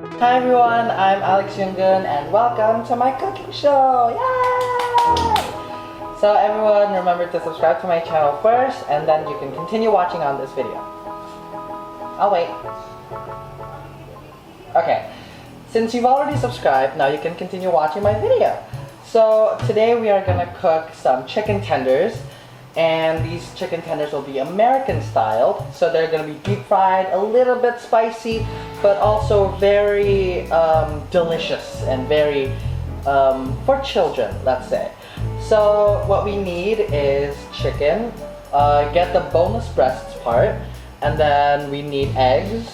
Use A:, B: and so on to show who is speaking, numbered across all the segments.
A: Hi everyone, I'm Yunggun and welcome to my cooking show! Yay! So everyone, remember to subscribe to my channel first and then you can continue watching on this video. I'll wait. Okay, since you've already subscribed, now you can continue watching my video. So today we are gonna cook some chicken tenders, and these chicken tenders will be American styled. So they're gonna be deep fried, a little bit spicy, but also very delicious and very for children, let's say. So what we need is chicken, get the boneless breasts part, and then we need eggs.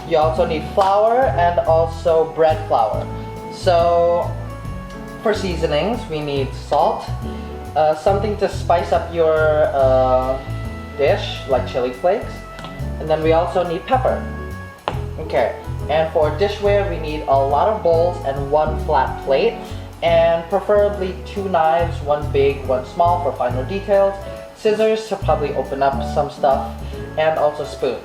A: You also need flour and also bread flour. So for seasonings, we need salt, something to spice up your dish, like chili flakes, and then we also need pepper. Okay, and for dishware, we need a lot of bowls and one flat plate, and preferably 2 knives, one big, one small for finer details, scissors to probably open up some stuff, and also spoons.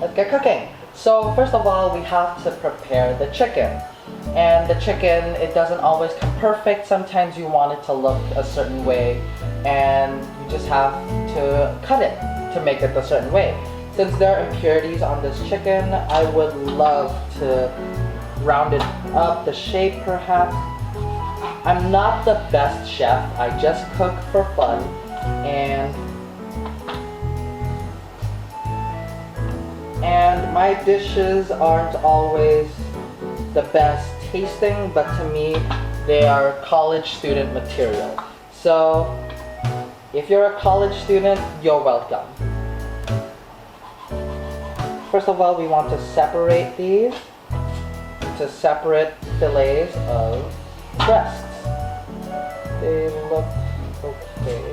A: Let's get cooking. So first of all, we have to prepare the chicken. And the chicken, it doesn't always come perfect. Sometimes you want it to look a certain way, and you just have to cut it to make it a certain way. Since there are impurities on this chicken, I would love to round it up, the shape perhaps. I'm not the best chef, I just cook for fun, and my dishes aren't always the best tasting, but to me, they are college student material. So, if you're a college student, you're welcome. First of all, we want to separate these into separate fillets of breasts. They look okay.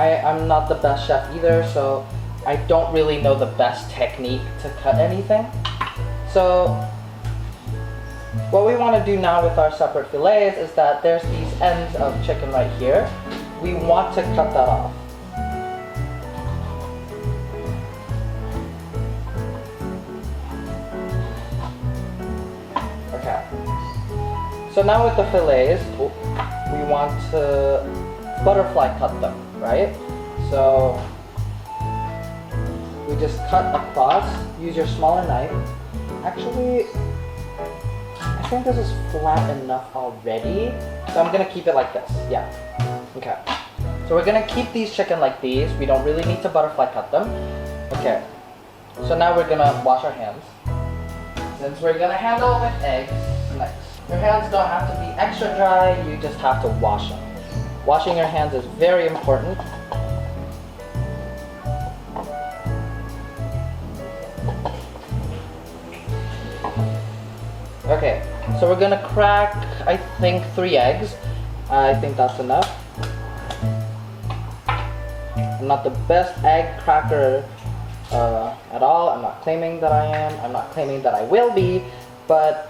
A: I'm not the best chef either, so I don't really know the best technique to cut anything. So what we want to do now with our separate fillets is that there's these ends of chicken right here. We want to cut that off. Okay. So now with the fillets, we want to butterfly cut them, right? So we just cut across, use your smaller knife. Actually, I think this is flat enough already, so I'm gonna keep it like this. Yeah, okay. So we're gonna keep these chicken like these. We don't really need to butterfly cut them. Okay, so now we're gonna wash our hands. Since we're gonna handle with eggs next. Your hands don't have to be extra dry, you just have to wash them. Washing your hands is very important. Okay, so we're gonna crack, I think, 3 eggs. I think that's enough. I'm not the best egg cracker at all. I'm not claiming that I am. I'm not claiming that I will be, but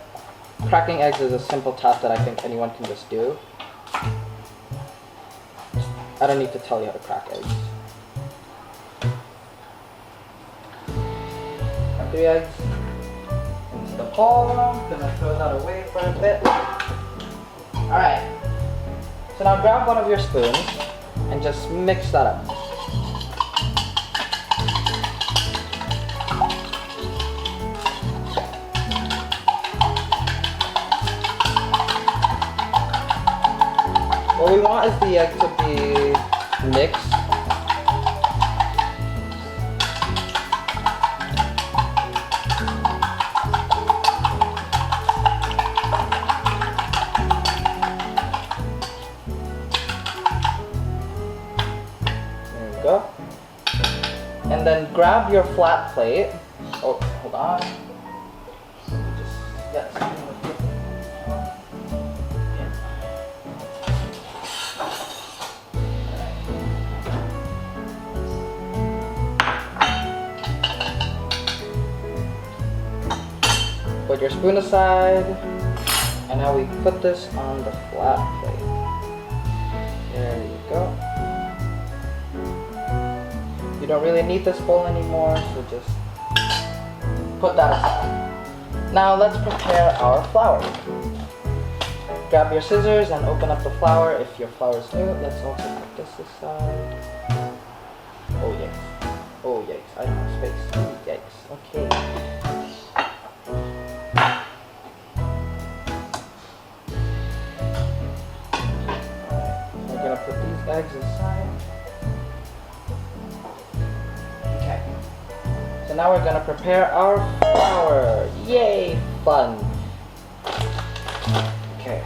A: cracking eggs is a simple task that I think anyone can just do. I don't need to tell you how to crack eggs. Got 3 eggs into the bowl. Gonna throw that away for a bit. Alright. So now grab one of your spoons and just mix that up. What we want is the egg to be mixed. There we go. And then grab your flat plate. Oh, hold on. Just get some. Put your spoon aside. And now we put this on the flat plate. There you go. You don't really need this bowl anymore, so just put that aside. Now let's prepare our flour. Grab your scissors and open up the flour if your flour is new. Let's also put this aside. Oh yikes. Oh yikes, I don't have space. Oh yikes, okay. Put these eggs aside. Okay. So now we're gonna prepare our flour. Yay, fun. Okay.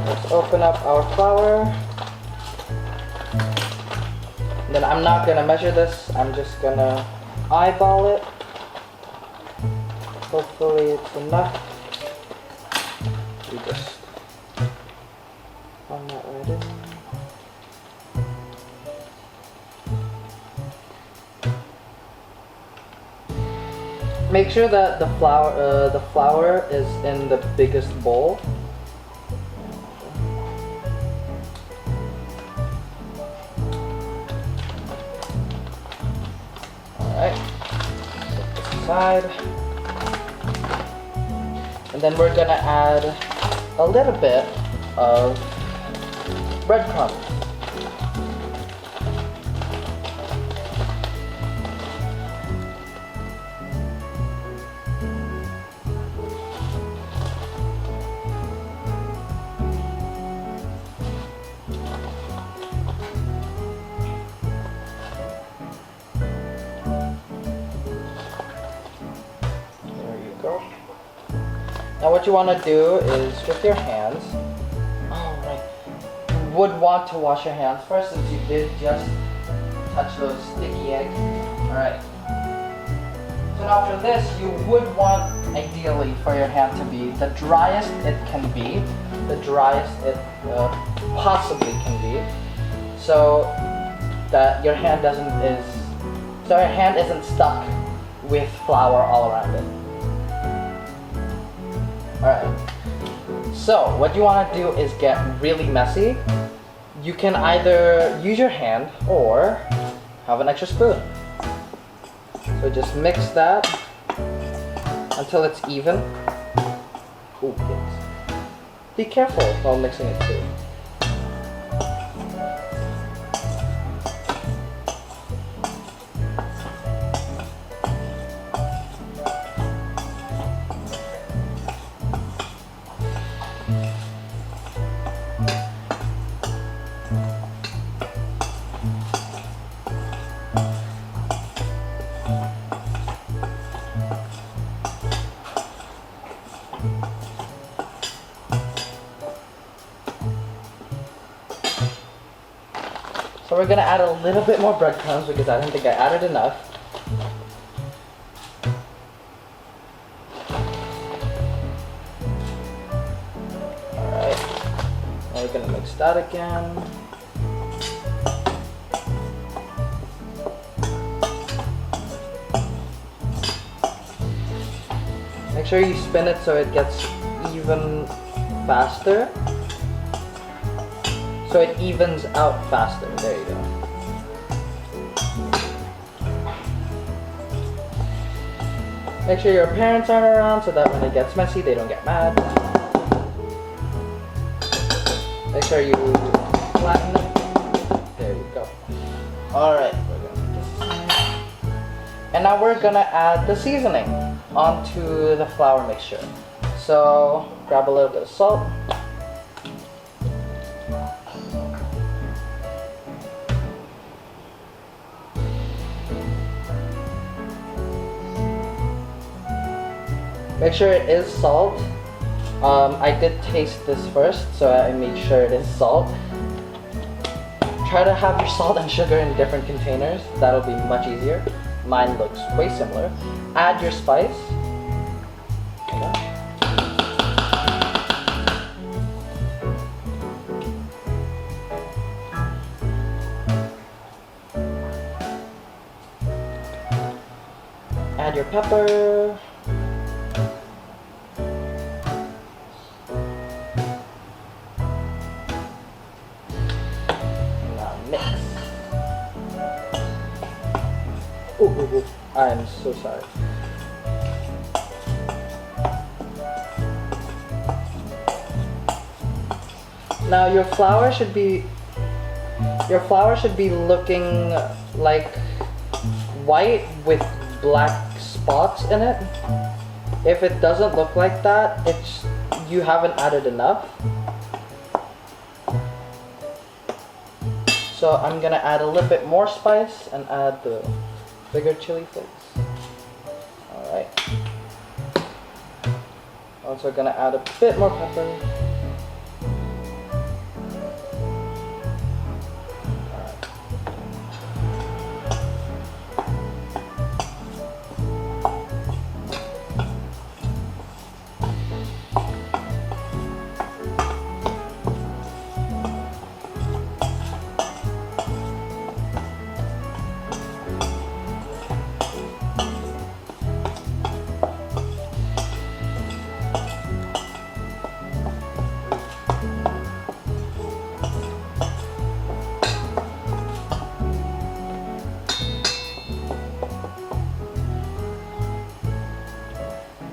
A: Let's open up our flour. And then I'm not gonna measure this. I'm just gonna eyeball it. Hopefully it's enough. We just on that right in. Make sure that the flour is in the biggest bowl. All right, put this aside, and then we're gonna add a little bit of breadcrumbs. There you go. Now what you want to do is with your hands, would want to wash your hands first since you did just touch those sticky eggs. Alright. So now for this, you would want ideally for your hand to be the driest it can be. The driest it possibly can be. So that your hand isn't stuck with flour all around it. Alright. So what you want to do is get really messy. You can either use your hand or have an extra spoon. So just mix that until it's even. Ooh, yes. Be careful while mixing it too. So we're gonna add a little bit more breadcrumbs because I don't think I added enough. Alright, now we're gonna mix that again. Make sure you spin it so it gets even faster. So it evens out faster. There you go. Make sure your parents aren't around so that when it gets messy, they don't get mad. Make sure you flatten it. There you go. Alright, we're gonna put this aside. And now we're gonna add the seasoning onto the flour mixture. So grab a little bit of salt. Make sure it is salt. I did taste this first, so I made sure it is salt. Try to have your salt and sugar in different containers. That'll be much easier. Mine looks way similar. Add your spice. Add your pepper. I'm so sorry. Now your flour should be looking like white with black spots in it. If it doesn't look like that, you haven't added enough. So I'm gonna add a little bit more spice and add the bigger chili flakes. Alright. Also gonna add a bit more pepper.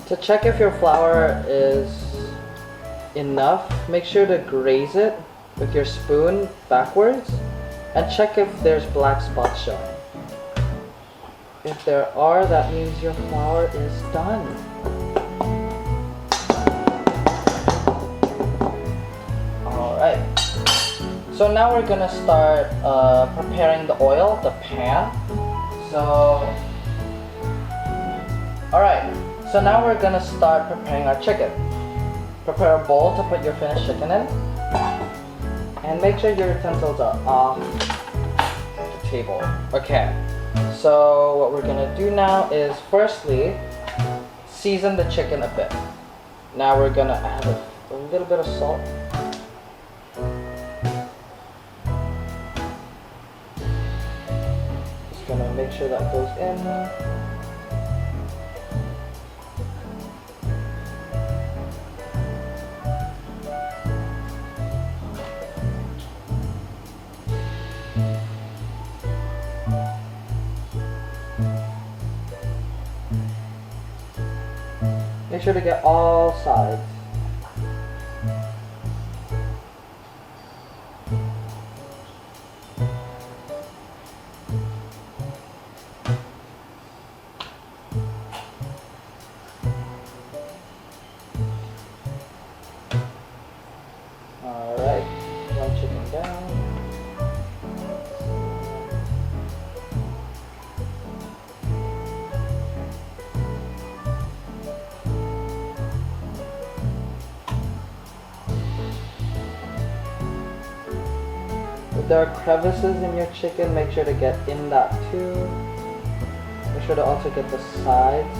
A: To check if your flour is enough, make sure to graze it with your spoon backwards and check if there's black spots showing. If there are, that means your flour is done. Alright, so now we're gonna start preparing the oil, the pan. Alright. So now we're gonna start preparing our chicken. Prepare a bowl to put your finished chicken in. And make sure your utensils are off the table. Okay, so what we're gonna do now is firstly, season the chicken a bit. Now we're gonna add a little bit of salt. Just gonna make sure that goes in. Make sure to get all sides. Alright, one chicken down. If there are crevices in your chicken, make sure to get in that too. Make sure to also get the sides.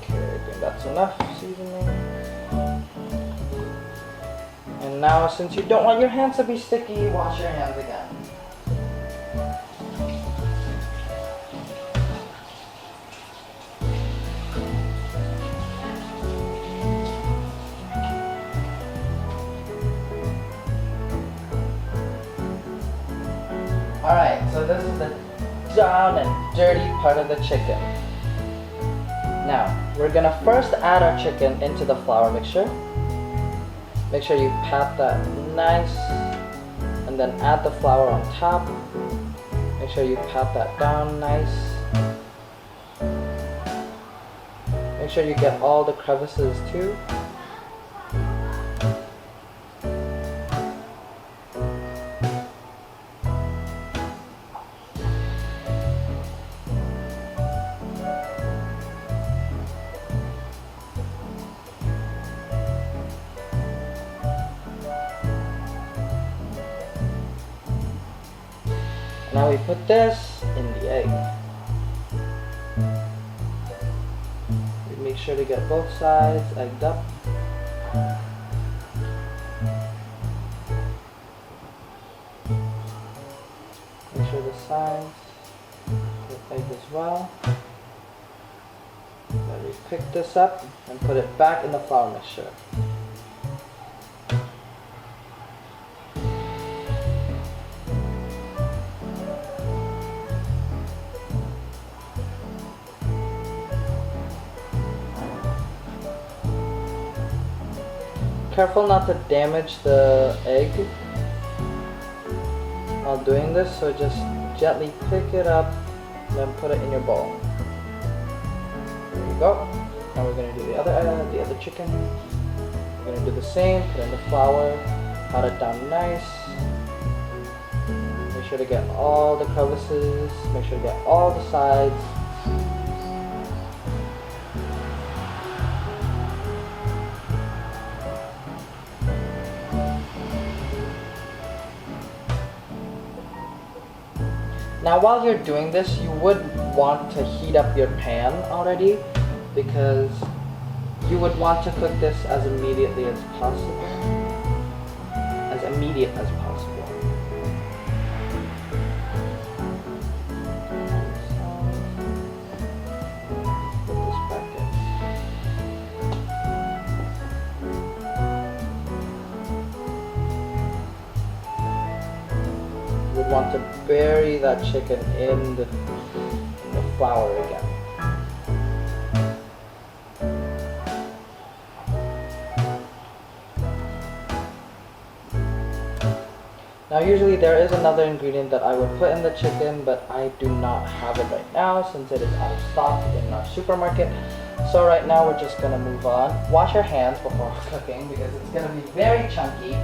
A: Okay, I think that's enough seasoning. And now, since you don't want your hands to be sticky, wash your hands again. Alright, so this is the down and dirty part of the chicken. Now, we're gonna first add our chicken into the flour mixture. Make sure you pat that nice, and then add the flour on top. Make sure you pat that down nice. Make sure you get all the crevices too. Now we put this in the egg. We make sure to get both sides egged up. Make sure the sides get as well. Then we pick this up and put it back in the flour mixture. Careful not to damage the egg while doing this, so just gently pick it up and then put it in your bowl. There you go. Now we're going to do the other chicken. We're going to do the same, put in the flour, pat it down nice. Make sure to get all the crevices, make sure to get all the sides. Now while you're doing this, you would want to heat up your pan already, because you would want to cook this as immediately as possible. As immediate as possible. Put this back in. You would want to bury that chicken in the flour again. Now usually there is another ingredient that I would put in the chicken, but I do not have it right now since it is out of stock in our supermarket. So right now we're just gonna move on. Wash your hands before cooking because it's gonna be very chunky.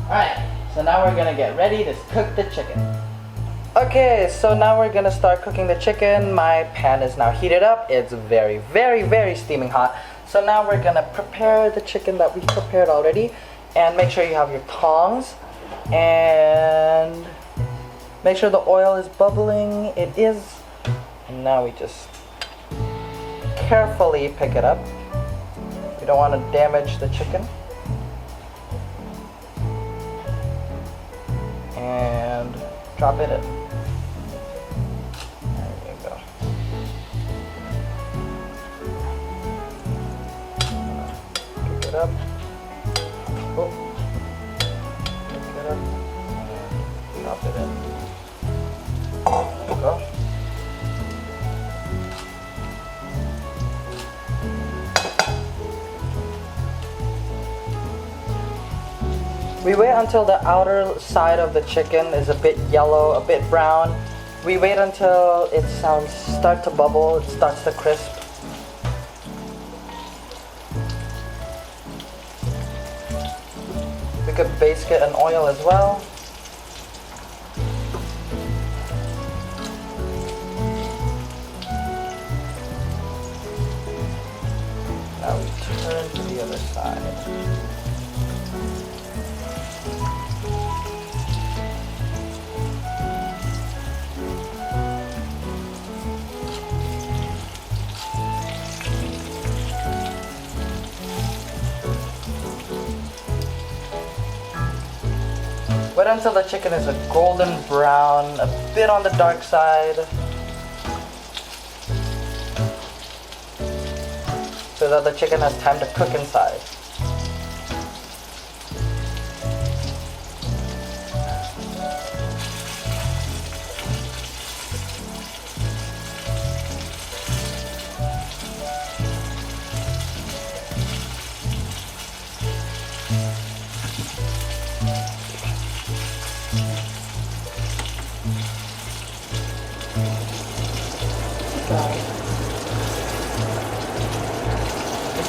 A: Alright, so now we're gonna get ready to cook the chicken. Okay, so now we're gonna start cooking the chicken. My pan is now heated up. It's very, very, very steaming hot. So now we're gonna prepare the chicken that we prepared already. And make sure you have your tongs. And make sure the oil is bubbling. It is. And now we just carefully pick it up. We don't want to damage the chicken. And drop it in. There you go. Pick it up. Oh. Pick it up. And drop it in. There you go. We wait until the outer side of the chicken is a bit yellow, a bit brown. We wait until it starts to bubble, it starts to crisp. We could baste it in oil as well. Now we turn to the other side. Wait until the chicken is a golden brown, a bit on the dark side. So that the chicken has time to cook inside.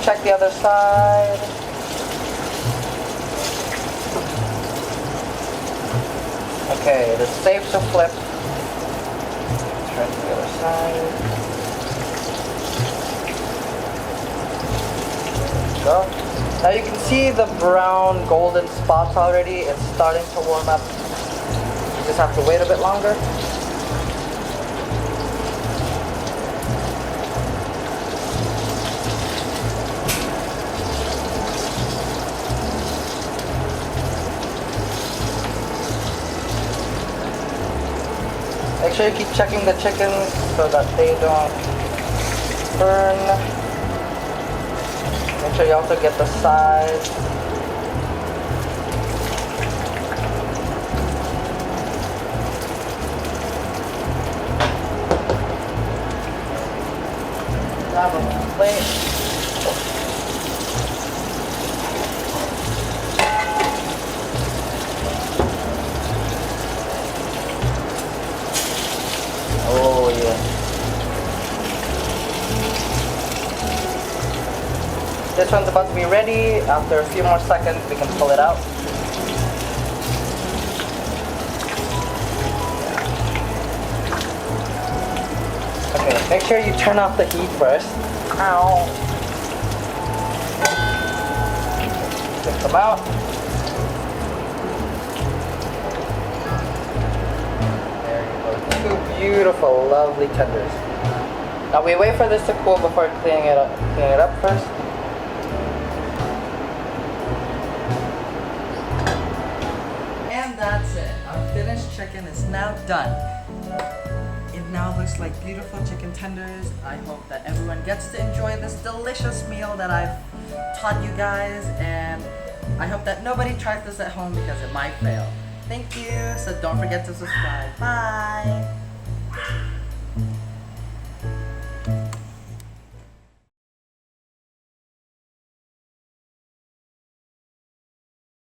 A: Check the other side. Okay, it is safe to flip. Turn to the other side. There you go. Now you can see the brown golden spots already. It's starting to warm up. You just have to wait a bit longer. Make sure you keep checking the chickens so that they don't burn. Make sure you also get the size. Grab a plate. Oh yeah. This one's about to be ready. After a few more seconds, we can pull it out. Okay, make sure you turn off the heat first. Ow. Take them out. There you go. Two beautiful, lovely tenders. Now we wait for this to cool before cleaning it up first. And that's it. Our finished chicken is now done. It now looks like beautiful chicken tenders. I hope that everyone gets to enjoy this delicious meal that I've taught you guys, and I hope that nobody tries this at home because it might fail. Thank you, so don't forget to subscribe. Bye!